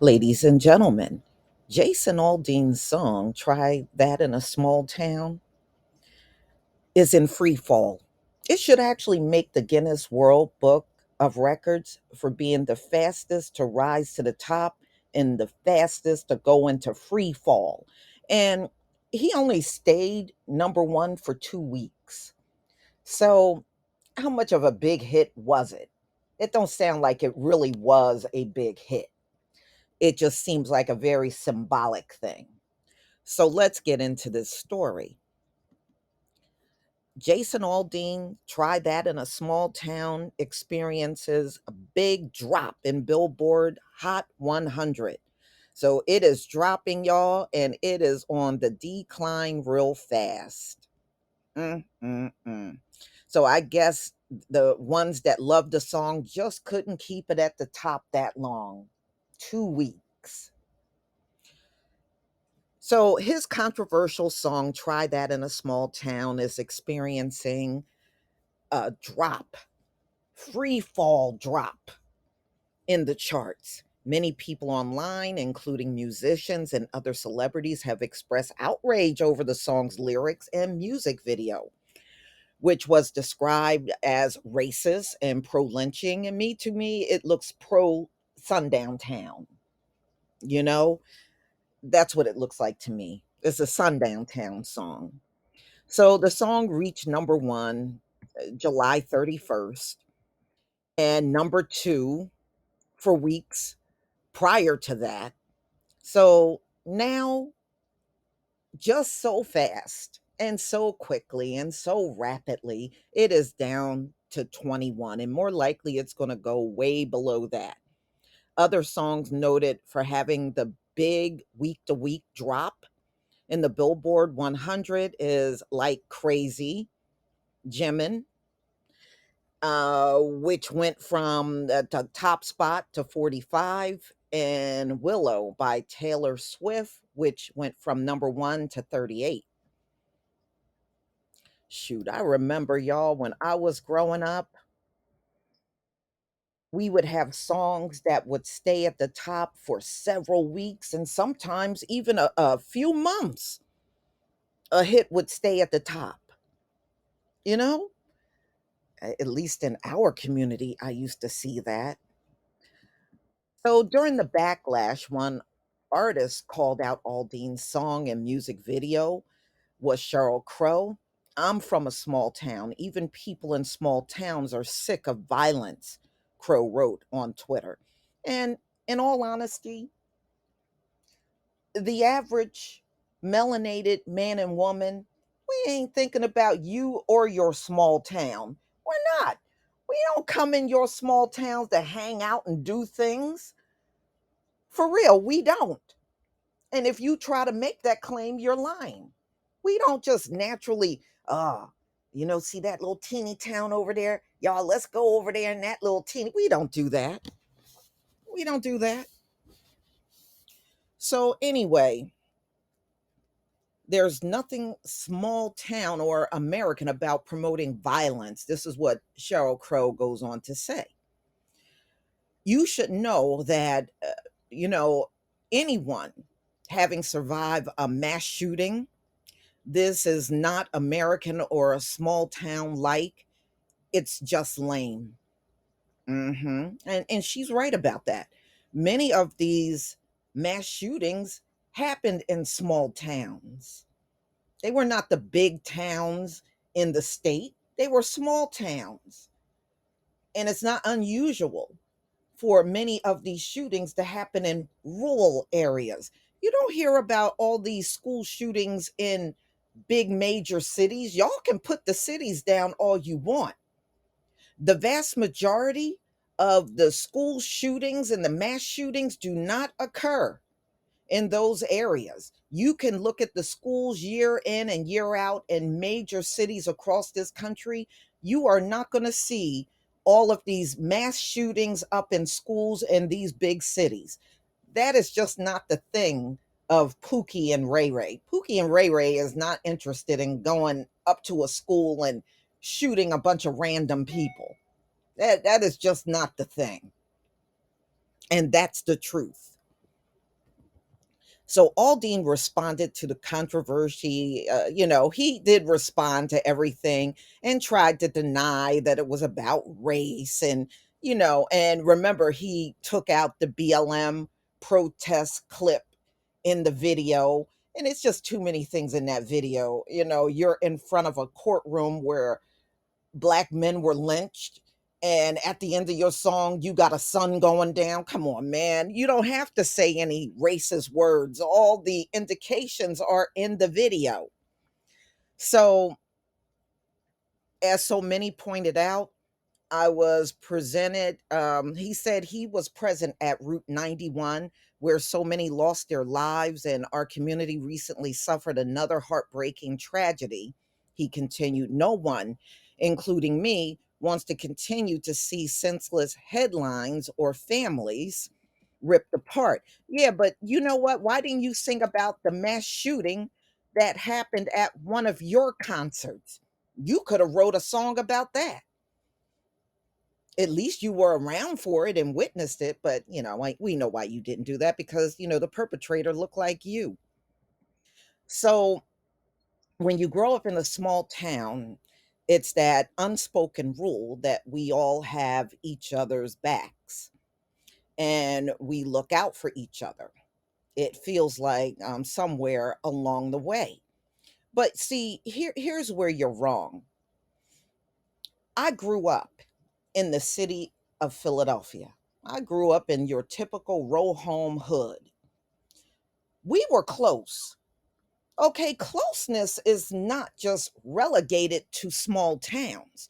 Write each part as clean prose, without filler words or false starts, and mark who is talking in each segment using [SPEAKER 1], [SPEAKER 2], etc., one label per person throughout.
[SPEAKER 1] Ladies and gentlemen, Jason Aldean's song, Try That in a Small Town, is in free fall. It should actually make the Guinness World Book of Records for being the fastest to rise to the top and the fastest to go into free fall. And he only stayed number one for 2 weeks. So, how much of a big hit was it? It don't sound like it really was a big hit. It just seems like a very symbolic thing. So let's get into this story. Jason Aldean tried that in a small town, experiences a big drop in Billboard Hot 100. So it is dropping, y'all, and it is on the decline real fast. Mm. So I guess the ones that loved the song just couldn't keep it at the top that long. 2 weeks. So his controversial song, Try That in a Small Town, is experiencing a drop, free fall drop in the charts. Many people online, including musicians and other celebrities, have expressed outrage over the song's lyrics and music video, which was described as racist and pro lynching. And to me, it looks pro sundown town. You know, that's what it looks like to me. It's a sundown town song. So the song reached number one July 31st and number two for weeks prior to that. So now, just so fast and so quickly and so rapidly, it is down to 21. And more likely, it's going to go way below that. Other songs noted for having the big week to week drop in the Billboard 100 is Like Crazy, Jimin, which went from the top spot to 45, and Willow by Taylor Swift, which went from number one to 38. Shoot, I remember, y'all, when I was growing up, we would have songs that would stay at the top for several weeks and sometimes even a few months. A hit would stay at the top, you know? At least in our community, I used to see that. So during the backlash, one artist called out Aldean's song and music video was Cheryl Crow. I'm from a small town. Even people in small towns are sick of violence, Crow wrote on Twitter. And in all honesty, the average melanated man and woman, we ain't thinking about you or your small town. We're not. We don't come in your small towns to hang out and do things. For real, we don't. And if you try to make that claim, you're lying. We don't just naturally, see that little teeny town over there? Y'all, let's go over there in that little teeny. We don't do that. We don't do that. So, anyway, there's nothing small town or American about promoting violence. This is what Cheryl Crow goes on to say. You should know that, you know, anyone having survived a mass shooting, this is not American or a small town like. It's just lame. And she's right about that. Many of these mass shootings happened in small towns. They were not the big towns in the state. They were small towns. And it's not unusual for many of these shootings to happen in rural areas. You don't hear about all these school shootings in big major cities. Y'all can put the cities down all you want. The vast majority of the school shootings and the mass shootings do not occur in those areas. You can look at the schools year in and year out in major cities across this country. You are not going to see all of these mass shootings up in schools in these big cities. That is just not the thing of Pookie and Ray Ray. Pookie and Ray Ray is not interested in going up to a school and shooting a bunch of random people. That is just not the thing. And that's the truth. So Aldean responded to the controversy. He did respond to everything and tried to deny that it was about race. And remember, he took out the BLM protest clip in the video. And it's just too many things in that video. You're in front of a courtroom where black men were lynched, and at the end of your song you got a sun going down. Come on, man, you don't have to say any racist words. All the indications are in the video. So, as so many pointed out, I was presented, he said he was present at Route 91, where so many lost their lives, and our community recently suffered another heartbreaking tragedy. He continued, no one, including me, wants to continue to see senseless headlines or families ripped apart. Yeah, but you know what? Why didn't you sing about the mass shooting that happened at one of your concerts? You could have wrote a song about that. At least you were around for it and witnessed it, but like, we know why you didn't do that, because the perpetrator looked like you. So when you grow up in a small town, it's that unspoken rule that we all have each other's backs and we look out for each other. It feels like, somewhere along the way. But see, here's where you're wrong. I grew up in the city of Philadelphia. I grew up in your typical row home hood. We were close. Okay, closeness is not just relegated to small towns.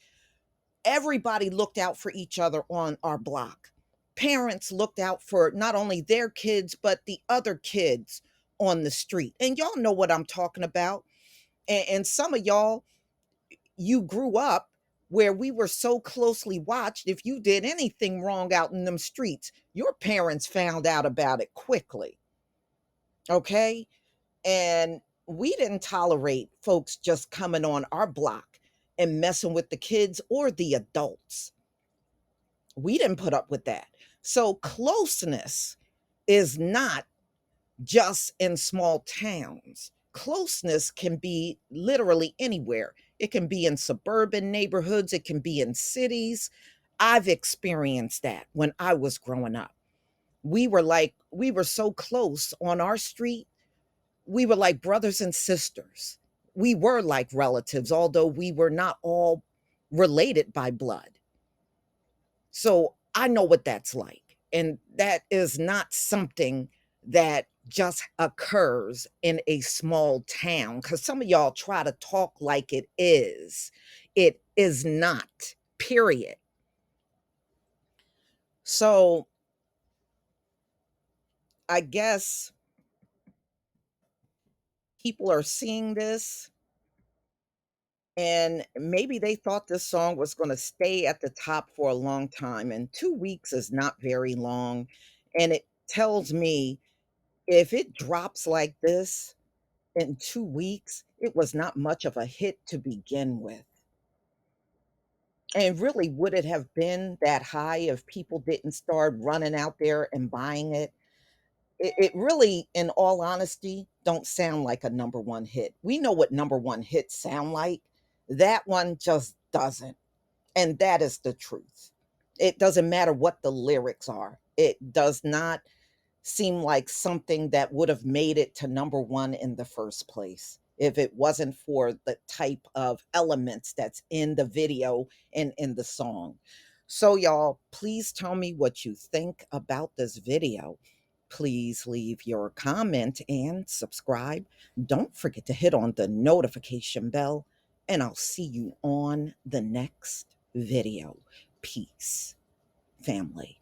[SPEAKER 1] Everybody looked out for each other on our block. Parents looked out for not only their kids, but the other kids on the street. And y'all know what I'm talking about. And some of y'all, you grew up where we were so closely watched. If you did anything wrong out in them streets, your parents found out about it quickly. Okay. And we didn't tolerate folks just coming on our block and messing with the kids or the adults. We didn't put up with that. So closeness is not just in small towns. Closeness can be literally anywhere. It can be in suburban neighborhoods, it can be in cities. I've experienced that when I was growing up. We were so close on our street. We were like brothers and sisters. We were like relatives, although we were not all related by blood. So I know what that's like. And that is not something that just occurs in a small town, because some of y'all try to talk like it is. It is not, period. So I guess people are seeing this, and maybe they thought this song was going to stay at the top for a long time. And 2 weeks is not very long. And it tells me, if it drops like this in 2 weeks, it was not much of a hit to begin with. And really, would it have been that high if people didn't start running out there and buying it? It really, in all honesty, don't sound like a number one hit. We know what number one hits sound like. That one just doesn't. And that is the truth. It doesn't matter what the lyrics are. It does not seem like something that would have made it to number one in the first place if it wasn't for the type of elements that's in the video and in the song. So, y'all, please tell me what you think about this video. Please leave your comment and subscribe. Don't forget to hit on the notification bell, and I'll see you on the next video. Peace, family.